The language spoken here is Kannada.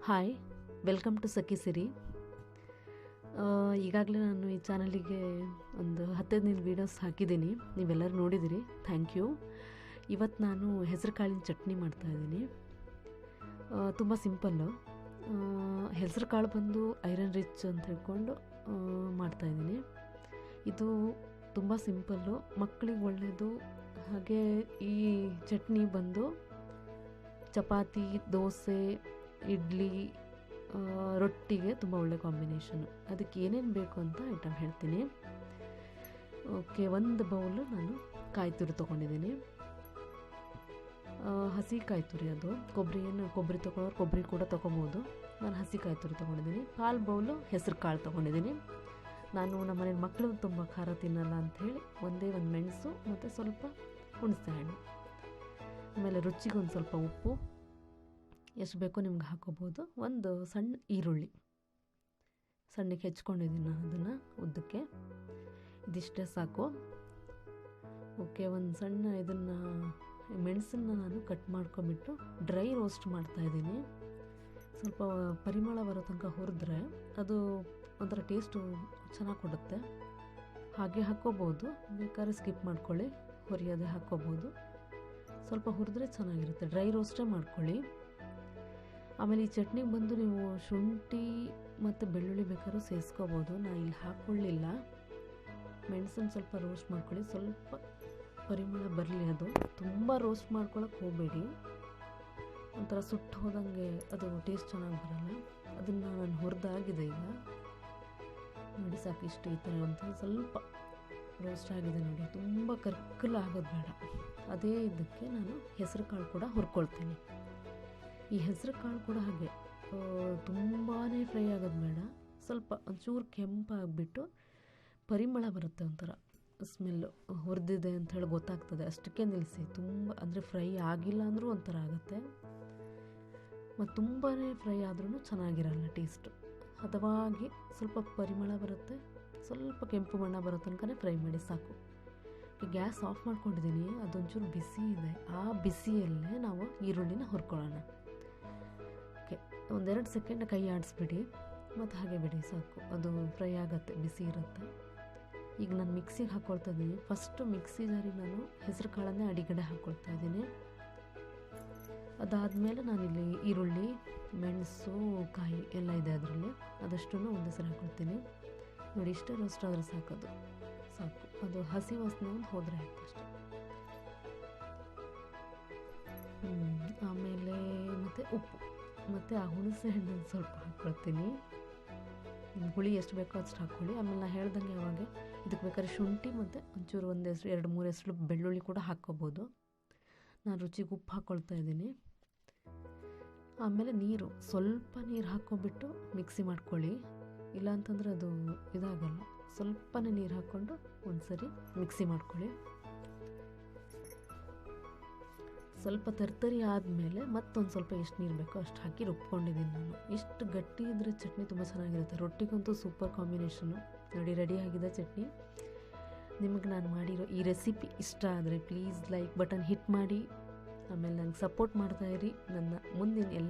ಹಾಯ್, ವೆಲ್ಕಮ್ ಟು ಸಖಿ ಸಿರಿ. ಈಗಾಗಲೇ ನಾನು ಈ ಚಾನಲಿಗೆ ಒಂದು 10-15 ವೀಡಿಯೋಸ್ ಹಾಕಿದ್ದೀನಿ. ನೀವೆಲ್ಲರೂ ನೋಡಿದ್ದೀರಿ, ಥ್ಯಾಂಕ್ ಯು. ಇವತ್ತು ನಾನು ಹೆಸರು ಕಾಳಿನ ಚಟ್ನಿ ಮಾಡ್ತಾಯಿದ್ದೀನಿ. ತುಂಬ ಸಿಂಪಲ್ಲು. ಹೆಸರು ಕಾಳು ಬಂದು ಐರನ್ ರಿಚ್ ಅಂತ ಹೇಳ್ಕೊಂಡು ಮಾಡ್ತಾಯಿದ್ದೀನಿ. ಇದು ತುಂಬ ಸಿಂಪಲ್ಲು, ಮಕ್ಕಳಿಗೆ ಒಳ್ಳೆಯದು. ಹಾಗೆ ಈ ಚಟ್ನಿ ಬಂದು ಚಪಾತಿ, ದೋಸೆ, ಇಡ್ಲಿ, ರೊಟ್ಟಿಗೆ ತುಂಬ ಒಳ್ಳೆ ಕಾಂಬಿನೇಷನು. ಅದಕ್ಕೆ ಏನೇನು ಬೇಕು ಅಂತ ಐಟಮ್ ಹೇಳ್ತೀನಿ. ಓಕೆ, ಒಂದು ಬೌಲು ನಾನು ಕಾಯಿ ತುರಿ ತೊಗೊಂಡಿದ್ದೀನಿ. ಹಸಿ ಕಾಯಿ ತುರಿ, ಅದು ಕೊಬ್ಬರಿ ತೊಗೊಳೋರು ಕೊಬ್ಬರಿ ಕೂಡ ತೊಗೊಬೋದು. ನಾನು ಹಸಿ ಕಾಯಿ ತುರಿ ತೊಗೊಂಡಿದ್ದೀನಿ. 1/4 ಬೌಲು ಹೆಸರು ಕಾಳು ತೊಗೊಂಡಿದ್ದೀನಿ. ನಾನು ನಮ್ಮ ಮನೇಲಿ ಮಕ್ಕಳು ತುಂಬ ಖಾರ ತಿನ್ನಲ್ಲ ಅಂಥೇಳಿ ಒಂದೇ ಒಂದು ಮೆಣಸು ಮತ್ತು ಸ್ವಲ್ಪ ಹುಣಸೆ ಹಣ್ಣು, ಆಮೇಲೆ ರುಚಿಗೆ ಒಂದು ಸ್ವಲ್ಪ ಉಪ್ಪು, ಎಷ್ಟು ಬೇಕೋ ನಿಮ್ಗೆ ಹಾಕೋಬೋದು. ಒಂದು ಸಣ್ಣ ಈರುಳ್ಳಿ ಸಣ್ಣಕ್ಕೆ ಹೆಚ್ಕೊಂಡಿದ್ದೀನಿ ನಾನು ಅದನ್ನು ಉದ್ದಕ್ಕೆ. ಇದಿಷ್ಟೇ ಸಾಕು. ಓಕೆ, ಒಂದು ಸಣ್ಣ ಇದನ್ನು ಮೆಣಸನ್ನು ನಾನು ಕಟ್ ಮಾಡ್ಕೊಂಬಿಟ್ಟು ಡ್ರೈ ರೋಸ್ಟ್ ಮಾಡ್ತಾಯಿದ್ದೀನಿ. ಸ್ವಲ್ಪ ಪರಿಮಳ ಬರೋ ತನಕ ಹುರಿದ್ರೆ ಅದು ಒಂಥರ ಟೇಸ್ಟು ಚೆನ್ನಾಗಿ ಕೊಡುತ್ತೆ. ಹಾಗೆ ಹಾಕ್ಕೋಬೋದು, ಬೇಕಾದ್ರೆ ಸ್ಕಿಪ್ ಮಾಡ್ಕೊಳ್ಳಿ, ಹುರಿಯೋದೇ ಹಾಕ್ಕೋಬೋದು. ಸ್ವಲ್ಪ ಹುರಿದ್ರೆ ಚೆನ್ನಾಗಿರುತ್ತೆ. ಡ್ರೈ ರೋಸ್ಟೇ ಮಾಡ್ಕೊಳ್ಳಿ. ಆಮೇಲೆ ಈ ಚಟ್ನಿಗೆ ಬಂದು ನೀವು ಶುಂಠಿ ಮತ್ತು ಬೆಳ್ಳುಳ್ಳಿ ಬೇಕಾದ್ರೂ ಸೇರಿಸ್ಕೋಬೋದು. ನಾನು ಇಲ್ಲಿ ಹಾಕ್ಕೊಳ್ಳಿಲ್ಲ. ಮೆಣಸನ್ನು ಸ್ವಲ್ಪ ರೋಸ್ಟ್ ಮಾಡ್ಕೊಳ್ಳಿ, ಸ್ವಲ್ಪ ಪರಿಮಳ ಬರಲಿ. ಅದು ತುಂಬ ರೋಸ್ಟ್ ಮಾಡ್ಕೊಳ್ಳೋಕೆ ಹೋಗಬೇಡಿ, ಒಂಥರ ಸುಟ್ಟು ಹೋದಂಗೆ ಅದು ಟೇಸ್ಟ್ ಚೆನ್ನಾಗಿ ಬರಲ್ಲ. ಅದನ್ನು ನಾನು ಹುರಿದಾಗಿದೆ. ಈಗ ನೋಡಿ, ಸಾಕು ಇಷ್ಟು. ಈ ಥರ ಅಂತ ಸ್ವಲ್ಪ ರೋಸ್ಟ್ ಆಗಿದೆ ನೋಡಿ, ತುಂಬ ಕರ್ಕಲ್ ಆಗೋದು ಬೇಡ. ಅದೇ ಇದಕ್ಕೆ ನಾನು ಹೆಸರು ಕಾಳು ಕೂಡ ಹುರ್ಕೊಳ್ತೀನಿ. ಈ ಹೆಸರು ಕಾಳು ಕೂಡ ಹಾಗೆ ತುಂಬಾ ಫ್ರೈ ಆಗೋದು ಬೇಡ. ಸ್ವಲ್ಪ ಒಂಚೂರು ಕೆಂಪಾಗಿಬಿಟ್ಟು ಪರಿಮಳ ಬರುತ್ತೆ, ಒಂಥರ ಸ್ಮೆಲ್ಲು ಹುರಿದಿದೆ ಅಂಥೇಳಿ ಗೊತ್ತಾಗ್ತದೆ, ಅಷ್ಟಕ್ಕೆ ನಿಲ್ಲಿಸಿ. ತುಂಬ ಅಂದರೆ ಫ್ರೈ ಆಗಿಲ್ಲ ಅಂದರೂ ಒಂಥರ ಆಗುತ್ತೆ, ಮತ್ತು ತುಂಬಾ ಫ್ರೈ ಆದ್ರೂ ಚೆನ್ನಾಗಿರಲ್ಲ ಟೇಸ್ಟು. ಹದವಾಗಿ ಸ್ವಲ್ಪ ಪರಿಮಳ ಬರುತ್ತೆ, ಸ್ವಲ್ಪ ಕೆಂಪು ಬಣ್ಣ ಬರೋ ತನಕ ಫ್ರೈ ಮಾಡಿ ಸಾಕು. ಗ್ಯಾಸ್ ಆಫ್ ಮಾಡ್ಕೊಂಡಿದ್ದೀನಿ, ಅದೊಂಚೂರು ಬಿಸಿ ಇದೆ. ಆ ಬಿಸಿಯಲ್ಲೇ ನಾವು ಈರುಳ್ಳಿನ ಹುರ್ಕೊಳ್ಳೋಣ. ಓಕೆ, 1-2 ಸೆಕೆಂಡ್ ಕೈ ಆಡಿಸ್ಬಿಡಿ, ಮತ್ತು ಹಾಗೆ ಬಿಡಿ, ಸಾಕು. ಅದು ಫ್ರೈ ಆಗುತ್ತೆ, ಬಿಸಿ ಇರುತ್ತೆ. ಈಗ ನಾನು ಮಿಕ್ಸಿಗೆ ಹಾಕ್ಕೊಳ್ತಾ ಇದ್ದೀನಿ. ಫಸ್ಟು ಮಿಕ್ಸಿ ಜಾರಿಗೆ ನಾನು ಹೆಸರು ಕಾಳನ್ನೇ ಅಡಿಗಡೆ ಹಾಕ್ಕೊಳ್ತಾ ಇದ್ದೀನಿ. ಅದಾದಮೇಲೆ ನಾನಿಲ್ಲಿ ಈರುಳ್ಳಿ, ಮೆಣಸು, ಕಾಯಿ ಎಲ್ಲ ಇದೆ ಅದರಲ್ಲಿ, ಅದಷ್ಟು ಒಂದೇ ಸರಿ ಹಾಕ್ಕೊಳ್ತೀನಿ. ನೋಡಿ, ಇಷ್ಟೇ ರೋಸ್ಟ್ ಆದರೆ ಸಾಕು. ಅದು ಹಸಿ ವಾಸನೆ ಹೋದರೆ ಆಯ್ತು ಅಷ್ಟೆ. ಆಮೇಲೆ ಮತ್ತು ಉಪ್ಪು ಮತ್ತು ಆ ಹುಣಸೆ ಹಣ್ಣನ್ನು ಸ್ವಲ್ಪ ಹಾಕ್ಕೊಳ್ತೀನಿ. ಹುಳಿ ಎಷ್ಟು ಬೇಕೋ ಅಷ್ಟು ಹಾಕ್ಕೊಳ್ಳಿ. ಆಮೇಲೆ ನಾನು ಹೇಳ್ದಂಗೆ ಯಾವಾಗ ಇದಕ್ಕೆ ಬೇಕಾದ್ರೆ ಶುಂಠಿ ಮತ್ತು ಒಂಚೂರು 2-3 ಹೆಸರು ಬೆಳ್ಳುಳ್ಳಿ ಕೂಡ ಹಾಕ್ಕೋಬೋದು. ನಾನು ರುಚಿಗೆ ಉಪ್ಪು ಹಾಕ್ಕೊಳ್ತಾ ಇದ್ದೀನಿ. ಆಮೇಲೆ ನೀರು, ಸ್ವಲ್ಪ ನೀರು ಹಾಕ್ಕೊಬಿಟ್ಟು ಮಿಕ್ಸಿ ಮಾಡ್ಕೊಳ್ಳಿ, ಇಲ್ಲ ಅಂತಂದರೆ ಅದು ಇದಾಗಲ್ಲ. ಸ್ವಲ್ಪನೇ ನೀರು ಹಾಕ್ಕೊಂಡು ಒಂದ್ಸರಿ ಮಿಕ್ಸಿ ಮಾಡ್ಕೊಳ್ಳಿ. ಸ್ವಲ್ಪ ತರ್ತರಿ ಆದಮೇಲೆ ಮತ್ತೊಂದು ಸ್ವಲ್ಪ ಎಷ್ಟು ನೀರು ಬೇಕೋ ಅಷ್ಟು ಹಾಕಿ ರುಬ್ಕೊಂಡಿದ್ದೀನಿ ನಾನು. ಇಷ್ಟು ಗಟ್ಟಿ ಇದ್ದರೆ ಚಟ್ನಿ ತುಂಬ ಚೆನ್ನಾಗಿರುತ್ತೆ. ರೊಟ್ಟಿಗಂತೂ ಸೂಪರ್ ಕಾಂಬಿನೇಷನು. ನೋಡಿ, ರೆಡಿಯಾಗಿದೆ ಚಟ್ನಿ. ನಿಮಗೆ ನಾನು ಮಾಡಿರೋ ಈ ರೆಸಿಪಿ ಇಷ್ಟ ಆದರೆ ಪ್ಲೀಸ್ ಲೈಕ್ ಬಟನ್ ಹಿಟ್ ಮಾಡಿ. ಆಮೇಲೆ ನಂಗೆ ಸಪೋರ್ಟ್ ಮಾಡ್ತಾಯಿರಿ. ನನ್ನ ಮುಂದಿನ ಎಲ್ಲ